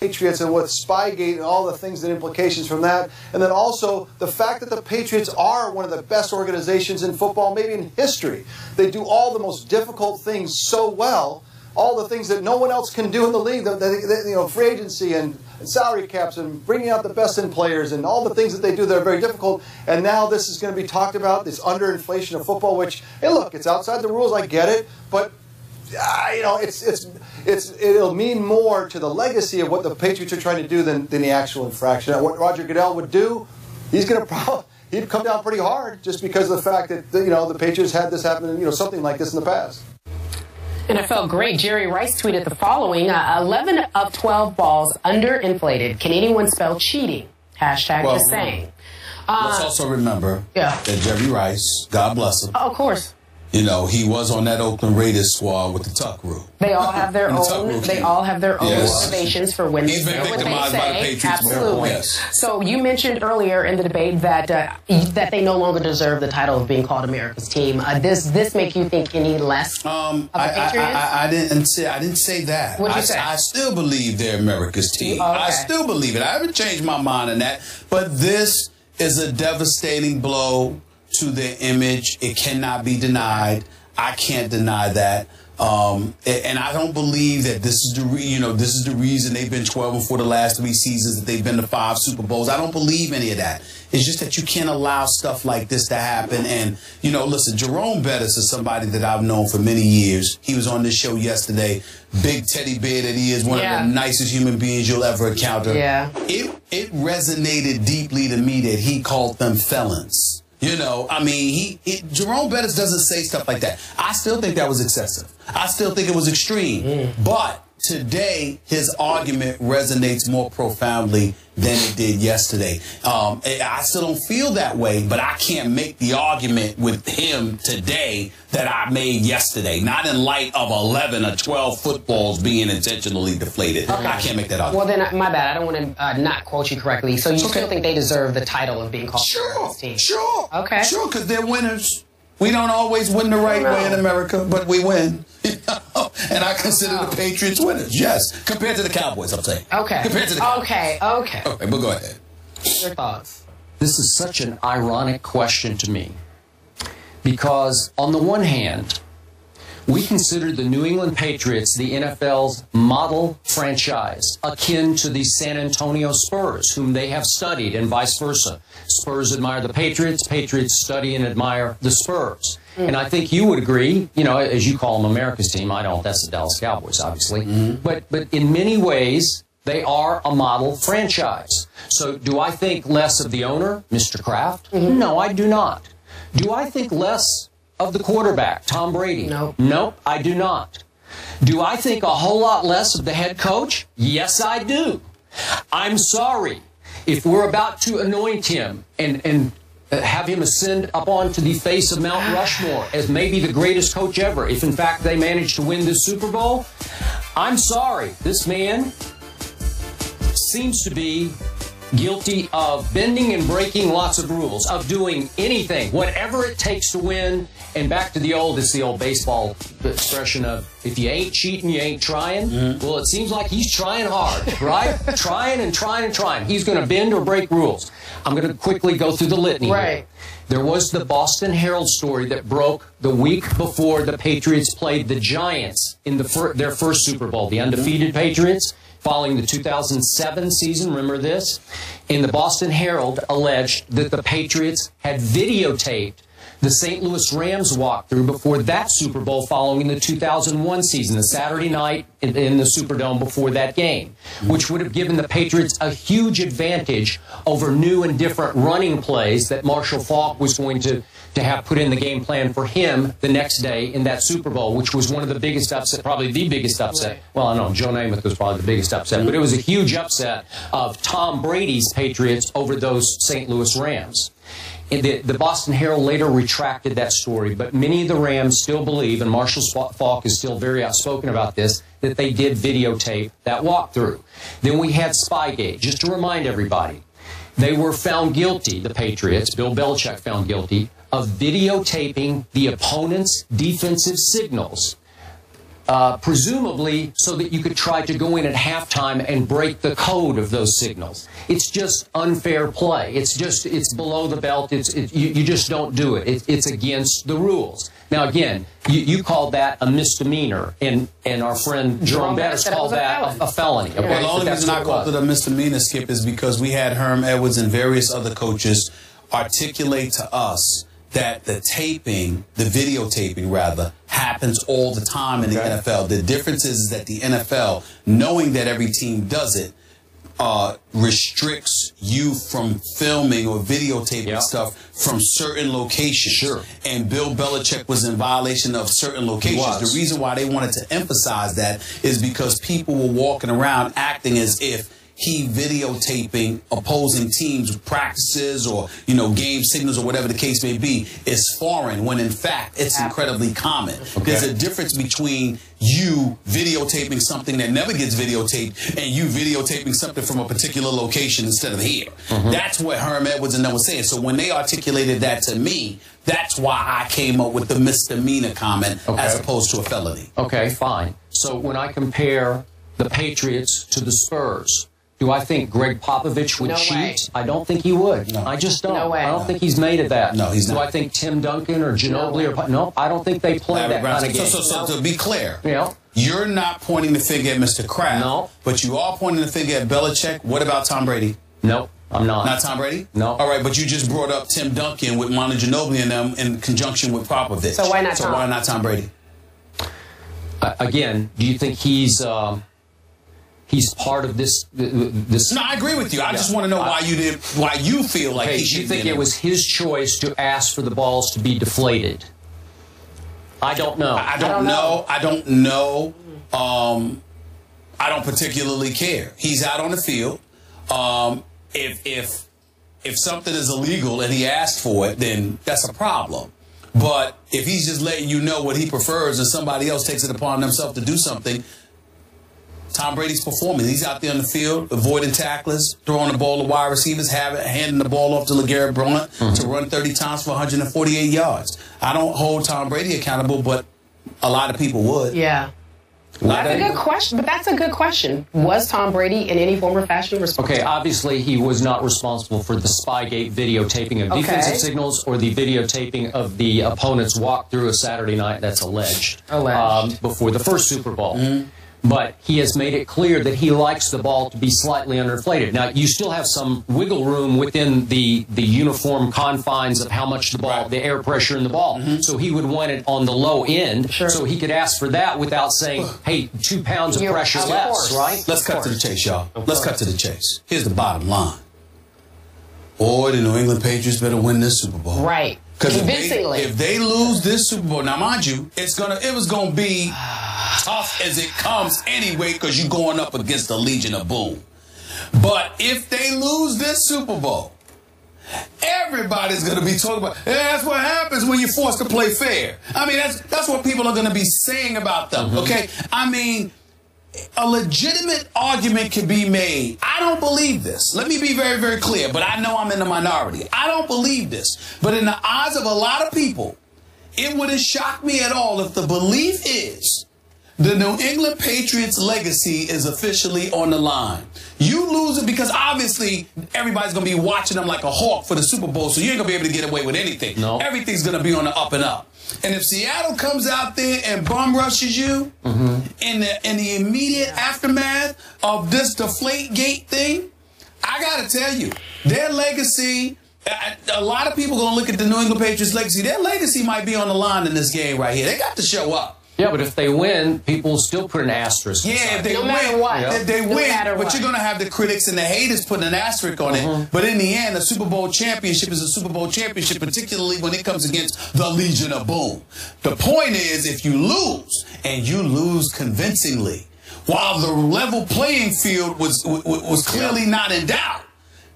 Patriots and with Spygate and all the things and implications from that. And then also the fact that the Patriots are one of the best organizations in football, maybe in history. They do all the most difficult things so well, all the things that no one else can do in the league, you know, free agency and salary caps and bringing out the best in players and all the things that they do that are very difficult. And now this is going to be talked about, this underinflation of football, which, hey, look, it's outside the rules, I get it, but you know, it'll mean more to the legacy of what the Patriots are trying to do than the actual infraction. What Roger Goodell would do, he'd come down pretty hard just because of the fact that, you know, the Patriots had this happen, you know, something like this in the past. NFL great Jerry Rice tweeted the following: 11 of 12 balls underinflated. Can anyone spell cheating? Hashtag the same. Let's also remember that Jerry Rice, God bless him. Oh, of course. You know, he was on that Oakland Raiders squad with the tuck rule. They all have their own. They all have their own motivations for when He's been victimized by the Patriots. Absolutely. Yes. So you mentioned earlier in the debate that that they no longer deserve the title of being called America's team. Does this make you think any less of the Patriots? I didn't say that. What'd you say? I still believe they're America's team. Oh, okay. I still believe it. I haven't changed my mind on that. But this is a devastating blow to their image. It cannot be denied. I can't deny that. And I don't believe that this is the reason they've been 12-4 the last 3 seasons, that they've been to 5 Super Bowls. I don't believe any of that. It's just that you can't allow stuff like this to happen. And, you know, listen, Jerome Bettis is somebody that I've known for many years. He was on this show yesterday. Big teddy bear that he is, one of the nicest human beings you'll ever encounter. Yeah. It resonated deeply to me that he called them felons. You know, I mean, Jerome Bettis doesn't say stuff like that. I still think that was excessive. I still think it was extreme. But today, his argument resonates more profoundly than it did yesterday. I still don't feel that way, but I can't make the argument with him today that I made yesterday. Not in light of 11 or 12 footballs being intentionally deflated. Okay. I can't make that argument. Well, then, my bad. I don't want to not quote you correctly. So you still think they deserve the title of being called America's team? Sure. Okay. Sure, because they're winners. We don't always win the right way in America, but we win. You know? And I consider the Patriots winners, yes. Compared to the Cowboys, I'm saying. Okay. Compared to the Cowboys. Okay, but go ahead. Your thoughts? This is such an ironic question to me. Because on the one hand, we consider the New England Patriots the NFL's model franchise, akin to the San Antonio Spurs, whom they have studied, and vice versa. Spurs admire the Patriots, Patriots study and admire the Spurs. And I think you would agree, you know, as you call them America's team, I don't, that's the Dallas Cowboys, obviously. But in many ways, they are a model franchise. So do I think less of the owner, Mr. Kraft? No, I do not. Do I think less of the quarterback, Tom Brady? No. Nope, I do not. Do I think a whole lot less of the head coach? Yes, I do. I'm sorry. If we're about to anoint him and have him ascend up onto the face of Mount Rushmore as maybe the greatest coach ever, if in fact they manage to win this Super Bowl, I'm sorry. This man seems to be guilty of bending and breaking lots of rules, of doing anything, whatever it takes to win. And back to the old, it's the old baseball expression of, if you ain't cheating, you ain't trying. Well, it seems like he's trying hard, right? trying and trying and trying. He's going to bend or break rules. I'm going to quickly go through the litany. Right. There was the Boston Herald story that broke the week before the Patriots played the Giants in their first Super Bowl, the undefeated Patriots, following the 2007 season. Remember this? And the Boston Herald alleged that the Patriots had videotaped the St. Louis Rams walkthrough before that Super Bowl following the 2001 season, the Saturday night in the Superdome before that game, which would have given the Patriots a huge advantage over new and different running plays that Marshall Faulk was going to have put in the game plan for him the next day in that Super Bowl, which was one of the biggest upset, probably the biggest upset. Well, I know Joe Namath was probably the biggest upset, but it was a huge upset of Tom Brady's Patriots over those St. Louis Rams. The Boston Herald later retracted that story, but many of the Rams still believe, and Marshall Faulk is still very outspoken about this, that they did videotape that walkthrough. Then we had Spygate. Just to remind everybody, they were found guilty, the Patriots, Bill Belichick found guilty, of videotaping the opponent's defensive signals presumably so that you could try to go in at halftime and break the code of those signals. It's just unfair play. It's below the belt. You just don't do it. It's against the rules. Now, again, you called that a misdemeanor, and our friend Jerome Bettis called that a felony. Okay? Well, the only reason I called it a misdemeanor, Skip, is because we had Herm Edwards and various other coaches articulate to us that the videotaping rather, happens all the time in the NFL. The difference is that the NFL, knowing that every team does it, restricts you from filming or videotaping stuff from certain locations. Sure. And Bill Belichick was in violation of certain locations. The reason why they wanted to emphasize that is because people were walking around acting as if he videotaping opposing teams' practices or, you know, game signals or whatever the case may be is foreign, when in fact it's incredibly common. There's a difference between you videotaping something that never gets videotaped and you videotaping something from a particular location instead of here. That's what Herm Edwards and them was saying. So when they articulated that to me, that's why I came up with the misdemeanor comment as opposed to a felony. Okay, fine. So when I compare the Patriots to the Spurs, do I think Greg Popovich would cheat? I don't think he would. No. I just don't. I don't think he's made of that. No, he's not. Do I think Tim Duncan or Ginobili or no? I don't think they play that kind of game. So to be clear, you're not pointing the finger at Mr. Kraft. No. But you are pointing the finger at Belichick. What about Tom Brady? No, I'm not. Not Tom Brady? No. All right, but you just brought up Tim Duncan with Manu Ginobili and them in conjunction with Popovich. So why not Tom? So why not Tom Brady? Again, do you think he's part of this? No, I agree with you. I just want to know why you feel like he should be. You think it was his choice to ask for the balls to be deflated? I don't know. I don't know. I don't know. I don't particularly care. He's out on the field. If something is illegal and he asked for it, then that's a problem. But if he's just letting you know what he prefers and somebody else takes it upon themselves to do something, Tom Brady's performing. He's out there on the field, avoiding tacklers, throwing the ball to wide receivers, handing the ball off to LeGarrette Blount to run 30 times for 148 yards. I don't hold Tom Brady accountable, but a lot of people would. Yeah. That's a good question. But that's a good question. Was Tom Brady in any form or fashion responsible? Okay, obviously he was not responsible for the Spygate videotaping of defensive signals or the videotaping of the opponent's walk through a Saturday night. That's alleged. Before the first Super Bowl. But he has made it clear that he likes the ball to be slightly underinflated. Now, you still have some wiggle room within the uniform confines of how much the ball, the air pressure in the ball. So he would want it on the low end, so he could ask for that without saying, hey, 2 pounds of pressure less, right? Let's cut to the chase, y'all. Let's cut to the chase. Here's the bottom line. Boy, the New England Patriots better win this Super Bowl. Right. Because if they lose this Super Bowl, now mind you, it was gonna be tough as it comes anyway, because you're going up against the Legion of Boom. But if they lose this Super Bowl, everybody's gonna be talking about, hey, that's what happens when you're forced to play fair. I mean, that's what people are gonna be saying about them. Okay, I mean, a legitimate argument can be made. I don't believe this. Let me be very, very clear, but I know I'm in the minority. I don't believe this. But in the eyes of a lot of people, it wouldn't shock me at all if the belief is the New England Patriots legacy is officially on the line. You lose it because obviously everybody's going to be watching them like a hawk for the Super Bowl, so you ain't going to be able to get away with anything. No. Everything's going to be on the up and up. And if Seattle comes out there and bum rushes you in the immediate aftermath of this Deflategate thing, I got to tell you, their legacy, a lot of people going to look at the New England Patriots legacy. Their legacy might be on the line in this game right here. They got to show up. Yeah, but if they win, people will still put an asterisk. Yeah, if they no matter what. If they win, but you're going to have the critics and the haters putting an asterisk on it. But in the end, a Super Bowl championship is a Super Bowl championship, particularly when it comes against the Legion of Boom. The point is, if you lose, and you lose convincingly, while the level playing field was clearly not in doubt,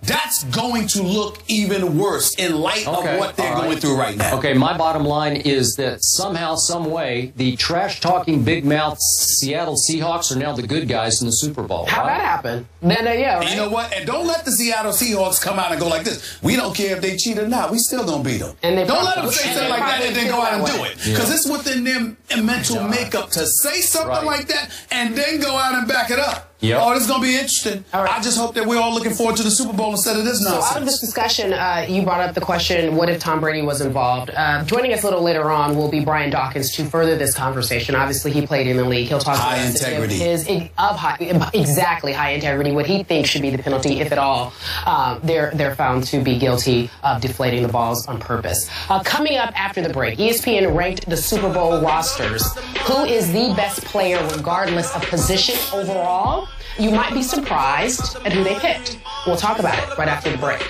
that's going to look even worse in light of what they're going through right now. Okay, my bottom line is that somehow, some way, the trash-talking, big-mouth Seattle Seahawks are now the good guys in the Super Bowl. How'd that happen? Then, yeah, right? You know what? And don't let the Seattle Seahawks come out and go like this. We don't care if they cheat or not. We still gonna beat them. And don't let them say something like that and then go out and do it. Because it's within their mental makeup to say something like that and then go out and back it up. Yep. Oh, this is going to be interesting. Right. I just hope that we're all looking forward to the Super Bowl instead of this nonsense. So out of this discussion, you brought up the question, what if Tom Brady was involved? Joining us a little later on will be Brian Dawkins to further this conversation. Obviously, he played in the league. He'll talk high about integrity. Exactly, high integrity, what he thinks should be the penalty, if at all, they're found to be guilty of deflating the balls on purpose. Coming up after the break, ESPN ranked the Super Bowl rosters. Who is the best player regardless of position overall? You might be surprised at who they picked. We'll talk about it right after the break.